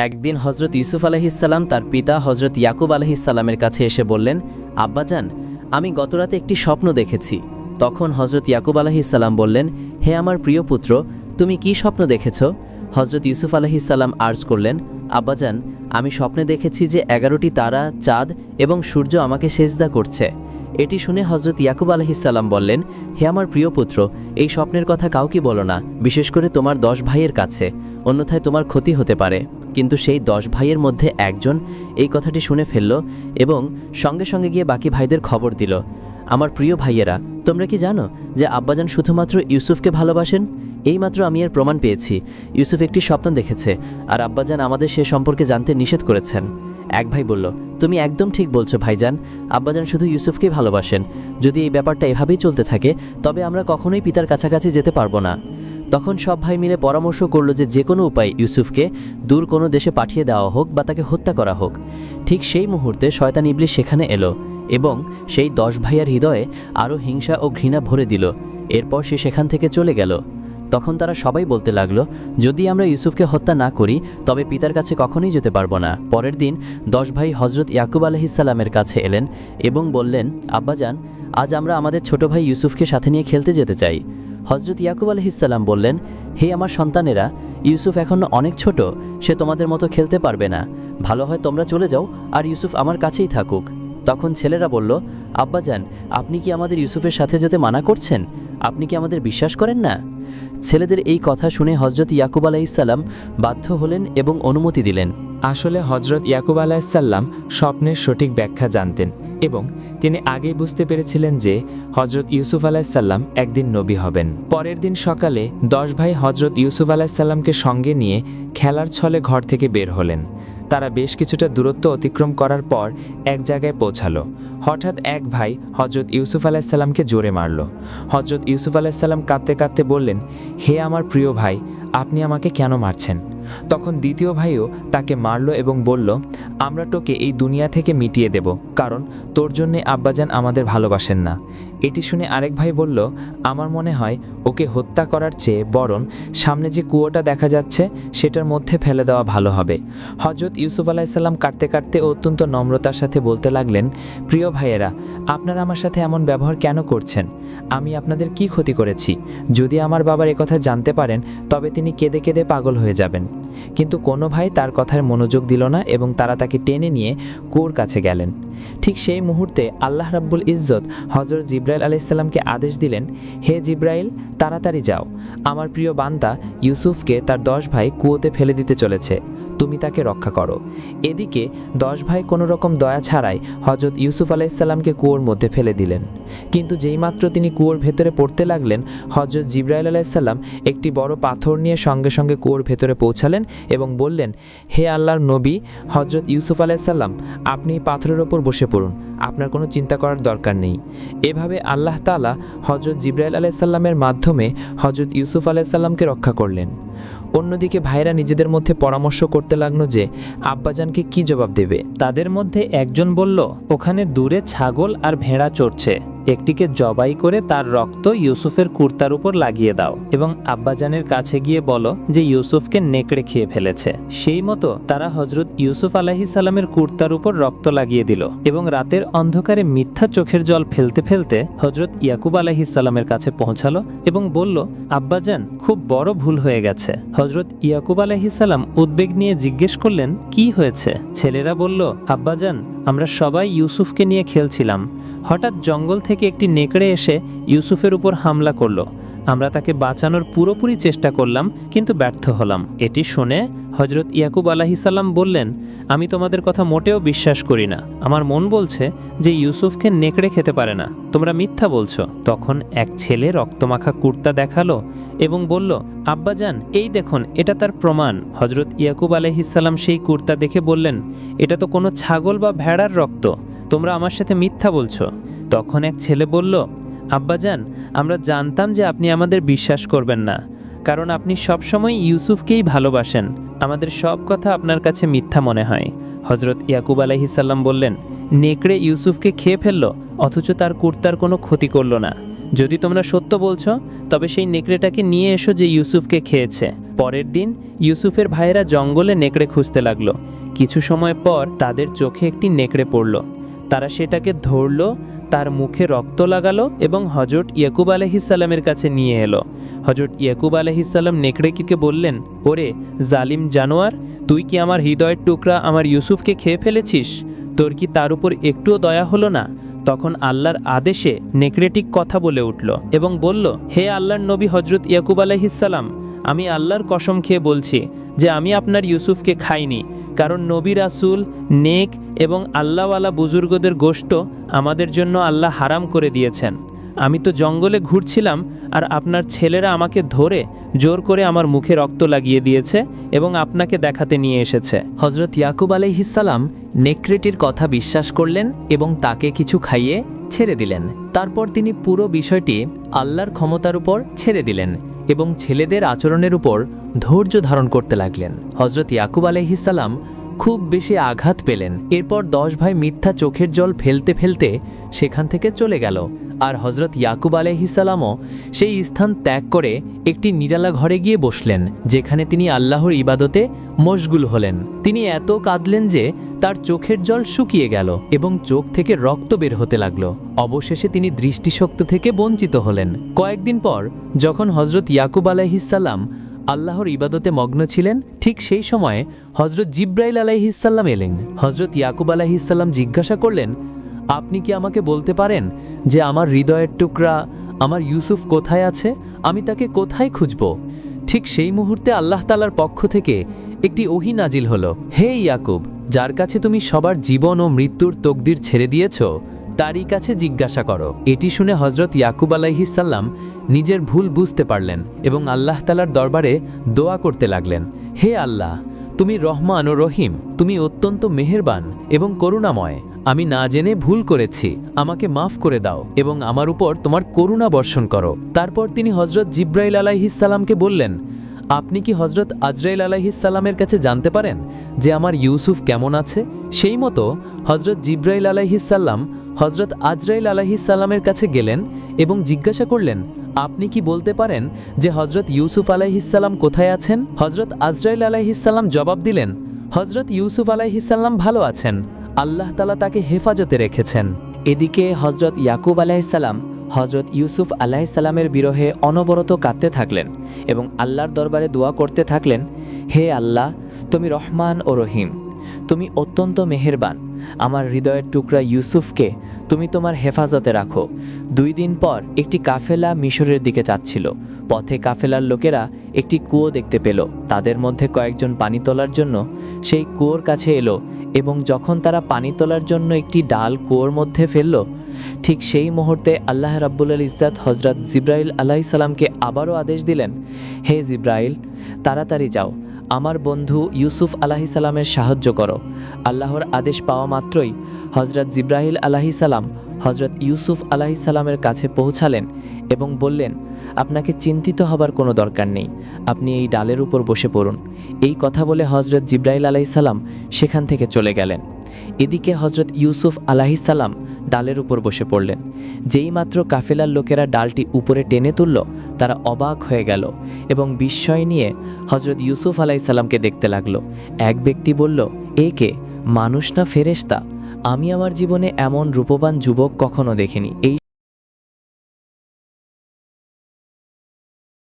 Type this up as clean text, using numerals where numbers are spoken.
একদিন হজরত ইউসুফ আলাইহিসসালাম তার পিতা হজরত ইয়াকুব আলাইহিসসালামের কাছে এসে বললেন, আব্বাজান, আমি গতরাতে একটি স্বপ্ন দেখেছি। তখন হজরত ইয়াকুব আলাইহিসসালাম বললেন, হে আমার প্রিয় পুত্র, তুমি কি স্বপ্ন দেখেছ? হজরত ইউসুফ আলাইহিসসালাম আর্জ করলেন, আব্বাজান, আমি স্বপ্নে দেখেছি যে 11টি তারা, চাঁদ এবং সূর্য আমাকে সেজদা করছে। এটি শুনে হজরত ইয়াকুব আলাইহিসসালাম বললেন, হে আমার প্রিয় পুত্র, এই স্বপ্নের কথা কাউকে বলো না, বিশেষ করে তোমার 10 ভাইয়ের কাছে, অন্যথায় তোমার ক্ষতি হতে পারে। কিন্তু সেই 10 ভাইয়ের মধ্যে একজন এই কথাটি শুনে ফেলল এবং সঙ্গে সঙ্গে গিয়ে বাকি ভাইদের খবর দিল। আমার প্রিয় ভাইয়েরা, তোমরা কি জানো যে আব্বাজান শুধুমাত্র ইউসুফকে ভালোবাসেন? এইমাত্র আমি এর প্রমাণ পেয়েছি। ইউসুফ একটি স্বপ্ন দেখেছে আর আব্বাজান আমাদের সে সম্পর্কে জানতে নিষেধ করেছেন। এক ভাই বলল, তুমি একদম ঠিক বলছো ভাইজান, আব্বাজান শুধু ইউসুফকেই ভালোবাসেন। যদি এই ব্যাপারটা এভাবেই চলতে থাকে তবে আমরা কখনোই পিতার কাছাকাছি যেতে পারবো না। তখন সব ভাই মিলে পরামর্শ করল যে কোনো উপায়ে ইউসুফকে দূর কোনো দেশে পাঠিয়ে দেওয়া হোক বা তাকে হত্যা করা হোক। ঠিক সেই মুহূর্তে শয়তান ইবলিস সেখানে এলো এবং সেই 10 ভাইয়ের হৃদয়ে আরও হিংসা ও ঘৃণা ভরে দিল। এরপর সে সেখান থেকে চলে গেল। তখন তারা সবাই বলতে লাগলো, যদি আমরা ইউসুফকে হত্যা না করি তবে পিতার কাছে কখনোই যেতে পারবো না। পরের দিন 10 ভাই হজরত ইয়াকুব আলাইহিসসালামের কাছে এলেন এবং বললেন, আব্বাজান, আজ আমরা আমাদের ছোট ভাই ইউসুফকে সাথে নিয়ে খেলতে যেতে চাই। হজরত ইয়াকুব আলাইহিসসালাম বললেন, হে আমার সন্তানেরা, ইউসুফ এখনও অনেক ছোট, সে তোমাদের মতো খেলতে পারবে না। ভালো হয় তোমরা চলে যাও আর ইউসুফ আমার কাছেই থাকুক। তখন ছেলেরা বলল, আব্বাজান, আপনি কি আমাদের ইউসুফের সাথে যেতে মানা করছেন? আপনি কি আমাদের বিশ্বাস করেন না? ছেলেদের এই কথা শুনে হজরত ইয়াকুব আলাইহিসসালাম বাধ্য হলেন এবং অনুমতি দিলেন। আসলে হজরত ইয়াকুব আলাইহিসসালাম স্বপ্নের সঠিক ব্যাখ্যা জানতেন এবং তিনি আগেই বুঝতে পেরেছিলেন যে হজরত ইউসুফ আলাইহিসসালাম একদিন নবী হবেন। পরের দিন সকালে 10 ভাই হজরত ইউসুফ আলাইহিসসালামকে সঙ্গে নিয়ে খেলার ছলে ঘর থেকে বের হলেন। তারা বেশ কিছুটা দূরত্ব অতিক্রম করার পর এক জায়গায় পৌঁছালো। হঠাৎ এক ভাই হজরত ইউসুফ আলাইহিসসালামকে জোরে মারল। হজরত ইউসুফ আলাইহিসসালাম কাঁদতে কাঁদতে বললেন, হে আমার প্রিয় ভাই, আপনি আমাকে কেন মারছেন? তখন দ্বিতীয় ভাইও তাকে মারল এবং বলল, আমরা তোকে এই দুনিয়া থেকে মিটিয়ে দেব, কারণ তোর জন্যে আব্বাজান আমাদের ভালোবাসেন না। এটি শুনে আরেক ভাই বলল, আমার মনে হয় ওকে হত্যা করার চেয়ে বরং সামনে যে কুয়োটা দেখা যাচ্ছে সেটার মধ্যে ফেলে দেওয়া ভালো হবে। হজরত ইউসুফ আলাইহিসসালাম কাঁদতে কাঁদতে অত্যন্ত নম্রতার সাথে বলতে লাগলেন, প্রিয় ভাইয়েরা, আপনারা আমার সাথে এমন ব্যবহার কেন করছেন? আমি আপনাদের কি ক্ষতি করেছি? যদি আমার বাবার একথা জানতে পারেন তবে তিনি কেঁদে কেঁদে পাগল হয়ে যাবেন। কিন্তু কোনো ভাই তার কথার মনোযোগ দিল না এবং তারা তাকে টেনে নিয়ে কুয়োর কাছে গেলেন। ঠিক সেই মুহূর্তে আল্লাহ রাব্বুল ইজ্জত হজরত জিব্রাইল আলাইহিসসালামকে আদেশ দিলেন, হে জিব্রাইল, তাড়াতাড়ি যাও, আমার প্রিয় বান্দা ইউসুফকে তার 10 ভাই কুয়োতে ফেলে দিতে চলেছে, তুমি তাকে রক্ষা করো। এদিকে 10 ভাই কোনো রকম দয়া ছাড়াই হজরত ইউসুফ আলাইহিসসালামকে কুয়োর মধ্যে ফেলে দিলেন। কিন্তু যেইমাত্র তিনি কুয়োর ভেতরে পড়তে লাগলেন, হজরত জিব্রাইল আলাইহিসসালাম একটি বড় পাথর নিয়ে সঙ্গে সঙ্গে কুয়োর ভেতরে পৌঁছালেন এবং বললেন, হে আল্লাহর নবী হজরত ইউসুফ আলাইহিসসালাম, আপনি পাথরের ওপর বসে পড়ুন, আপনার কোনো চিন্তা করার দরকার নেই। এভাবে আল্লাহ তাআলা হজরত জিব্রাইল আলাইহিসসালামের মাধ্যমে হজরত ইউসুফ আলাইহিসসালামকে রক্ষা করলেন। অন্যদিকে ভাইরা নিজেদের মধ্যে পরামর্শ করতে লাগলো যে আব্বাজানকে কি জবাব দেবে। তাদের মধ্যে একজন বলল, ওখানে দূরে ছাগল আর ভেড়া চড়ছে, একটিকে জবাই করে তার রক্ত ইউসুফের কুর্তার উপর লাগিয়ে দাও এবং আব্বাজানের কাছে গিয়ে বলো যে ইউসুফকে নেকড়ে খেয়ে ফেলেছে। সেই মতো তারা হজরত ইউসুফ আলাইহিসসালামের কুর্তার উপর রক্ত লাগিয়ে দিল এবং রাতের অন্ধকারে মিথ্যা চোখের জল ফেলতে ফেলতে হজরত ইয়াকুব আলাইহিসসালামের কাছে পৌঁছালো এবং বলল, আব্বাজান, খুব বড় ভুল হয়ে গেছে। হজরত ইয়াকুব আলাইহিসসালাম উদ্বেগ নিয়ে জিজ্ঞেস করলেন, কি হয়েছে? ছেলেরা বলল, আব্বাজান, আমরা সবাই ইউসুফকে নিয়ে খেলছিলাম, হঠাৎ জঙ্গল থেকে একটি নেকড়ে এসে ইউসুফের উপর হামলা করলো। আমরা তাকে বাঁচানোর পুরোপুরি চেষ্টা করলাম কিন্তু ব্যর্থ হলাম। এটি শুনে হজরত ইয়াকুব আলাইহিসসালাম বললেন, আমি তোমাদের কথা মোটেও বিশ্বাস করি না। আমার মন বলছে যে ইউসুফকে নেকড়ে খেতে পারে না, তোমরা মিথ্যা বলছো। তখন এক ছেলে রক্তমাখা কুর্তা দেখালো এবং বলল, আব্বাজান, এই দেখুন, এটা তার প্রমাণ। হজরত ইয়াকুব আলাইহিসসালাম সেই কুর্তা দেখে বললেন, এটা তো কোনো ছাগল বা ভেড়ার রক্ত, তোমরা আমার সাথে মিথ্যা বলছো। তখন এক ছেলে বলল, আব্বাজান, আমরা জানতাম যে আপনি আমাদের বিশ্বাস করবেন না, কারণ আপনি সবসময় ইউসুফকেই ভালোবাসেন, আমাদের সব কথা আপনার কাছে মিথ্যা মনে হয়। হজরত ইয়াকুব আলাইহিসসালাম বললেন, নেকড়ে ইউসুফকে খেয়ে ফেলল অথচ তার কুর্তার কোনো ক্ষতি করল না। যদি তোমরা সত্য বলছো তবে সেই নেকড়েটাকে নিয়ে এসো যে ইউসুফকে খেয়েছে। পরের দিন ইউসুফের ভাইয়েরা জঙ্গলে নেকড়ে খুঁজতে লাগলো। কিছু সময় পর তাদের চোখে একটি নেকড়ে পড়ল। তারা সেটাকে ধরল, তার মুখে রক্ত লাগালো এবং হজরত ইয়াকুব আলাইহিসসালামের কাছে নিয়ে এলো। হজরত ইয়াকুব আলাইহিসসালাম নেকড়েকে বললেন, ওরে জালিম জানোয়ার, তুই কি আমার হৃদয়ের টুকরা আমার ইউসুফকে খেয়ে ফেলেছিস? তোর কি তার উপর একটুও দয়া হলো না? তখন আল্লাহর আদেশে নেকড়েটি কথা বলে উঠল এবং বলল, হে আল্লাহর নবী হজরত ইয়াকুব আলাইহিসসালাম, আমি আল্লাহর কসম খেয়ে বলছি যে আমি আপনার ইউসুফকে খাইনি, কারণ নবী রাসূল, নেক এবং আল্লাহওয়ালা বুজুর্গদের গোশত আমাদের জন্য আল্লাহ হারাম করে দিয়েছেন। আমি তো জঙ্গলে ঘুরছিলাম আর আপনার ছেলেরা আমাকে ধরে জোর করে আমার মুখে রক্ত লাগিয়ে দিয়েছে এবং আপনাকে দেখাতে নিয়ে এসেছে। হজরত ইয়াকুব আলাইহিসসালাম নেকড়েটির কথা বিশ্বাস করলেন এবং তাকে কিছু খাইয়ে ছেড়ে দিলেন। তারপর তিনি পুরো বিষয়টি আল্লাহর ক্ষমতার উপর ছেড়ে দিলেন এবং ছেলেদের আচরণের উপর ধৈর্য ধারণ করতে লাগলেন। হজরত ইয়াকুব আলাইহিসসালাম খুব বেশি আঘাত পেলেন। এরপর 10 ভাই মিথ্যা চোখের জল ফেলতে ফেলতে সেখান থেকে চলে গেল। আর হজরত ইয়াকুব আলাইহিসসালামও সেই স্থান ত্যাগ করে একটি নিরালা ঘরে গিয়ে বসলেন, যেখানে তিনি আল্লাহর ইবাদতে মশগুল হলেন। তিনি এত কাঁদলেন যে তার চোখের জল শুকিয়ে গেল এবং চোখ থেকে রক্ত বের হতে লাগলো। অবশেষে তিনি দৃষ্টিশক্তি থেকে বঞ্চিত হলেন। কয়েকদিন পর যখন হজরত ইয়াকুব আলাইহিসসালাম আল্লাহর ইবাদতে মগ্ন ছিলেন, ঠিক সেই সময়ে হজরত জিব্রাইল আলাইহিসসালাম এলেন। হজরত ইয়াকুব আলাইহিসসালাম জিজ্ঞাসা করলেন, আপনি কি আমাকে বলতে পারেন যে আমার হৃদয়ের টুকরা আমার ইউসুফ কোথায় আছে? আমি তাকে কোথায় খুঁজব? ঠিক সেই মুহূর্তে আল্লাহ তাআলার পক্ষ থেকে একটি ওহী নাজিল হলো, হে ইয়াকুব, যার কাছে তুমি সবার জীবন ও মৃত্যুর তকদির ছেড়ে দিয়েছ, তারই কাছে জিজ্ঞাসা করো। এটি শুনে হজরত ইয়াকুব আলাইহিসসালাম নিজের ভুল বুঝতে পারলেন এবং আল্লাহ তাআলার দরবারে দোয়া করতে লাগলেন, হে আল্লাহ, তুমি রহমান ও রহিম, তুমি অত্যন্ত মেহেরবান এবং করুণাময়। আমি না জেনে ভুল করেছি, আমাকে মাফ করে দাও এবং আমার উপর তোমার করুণা বর্ষণ করো। তারপর তিনি হজরত জিব্রাইল আলাইহিসসালামকে বললেন, আপনি কি হজরত আজরাইল আলাইহিসসালামের কাছে জানতে পারেন যে আমার ইউসুফ কেমন আছে? সেই মতো হজরত জিব্রাইল আলাইহিসসালাম হজরত আজরাইল আলাইহিসসালামের কাছে গেলেন এবং জিজ্ঞাসা করলেন, আপনি কি বলতে পারেন যে হজরত ইউসুফ আলাইহিসসালাম কোথায় আছেন? হজরত আজরাইল আলাইহিসসালাম জবাব দিলেন, হজরত ইউসুফ আলাইহিসসালাম ভালো আছেন, আল্লাহ তাআলা তাকে হেফাজতে রেখেছেন। এদিকে হজরত ইয়াকুব আলাইহিসসালাম হজরত ইউসুফ আলাইহিসসালামের বিরহে অনবরত কাঁদতে থাকলেন এবং আল্লাহর দরবারে দোয়া করতে থাকলেন, হে আল্লাহ, তুমি রহমান ও রহিম, তুমি অত্যন্ত মেহেরবান। আমার হৃদয়ের টুকরা ইউসুফকে তুমি তোমার হেফাজতে রাখো। 2 দিন পর একটি কাফেলা মিশরের দিকে যাচ্ছিল। পথে কাফেলার লোকেরা একটি কুয়ো দেখতে পেল। তাদের মধ্যে কয়েকজন পানি তোলার জন্য সেই কুয়োর কাছে এলো এবং যখন তারা পানি তোলার জন্য একটি ডাল কুয়োর মধ্যে ফেলল, ঠিক সেই মুহূর্তে আল্লাহ রাব্বুল ইজ্জত হজরত জিব্রাইল আলাইহিসসালামকে আবারও আদেশ দিলেন, হে জিব্রাইল, তাড়াতাড়ি যাও, আমার বন্ধু ইউসুফ আলাইহিসসালামের সাহায্য করো। আল্লাহর আদেশ পাওয়া মাত্রই হজরত জিব্রাইল আলাইহিসসালাম হজরত ইউসুফ আলাইহিসসালামের কাছে পৌঁছালেন এবং বললেন, আপনাকে চিন্তিত হবার কোনো দরকার নেই, আপনি এই ডালের উপর বসে পড়ুন। এই কথা বলে হজরত জিব্রাইল আলাইহিসসালাম সেখান থেকে চলে গেলেন। এদিকে হজরত ইউসুফ আলাইহিসসালাম ডালের উপর বসে পড়লেন। যেই মাত্র কাফেলার লোকেরা ডালটি উপরে টেনে তুলল, তারা অবাক হয়ে গেল এবং বিস্ময় নিয়ে হজরত ইউসুফ আলাইহিসসালামকে দেখতে লাগলো। এক ব্যক্তি বলল, এ কে, মানুষ না ফেরেশতা? আমি আমার জীবনে এমন রূপবান যুবক কখনো দেখিনি। এই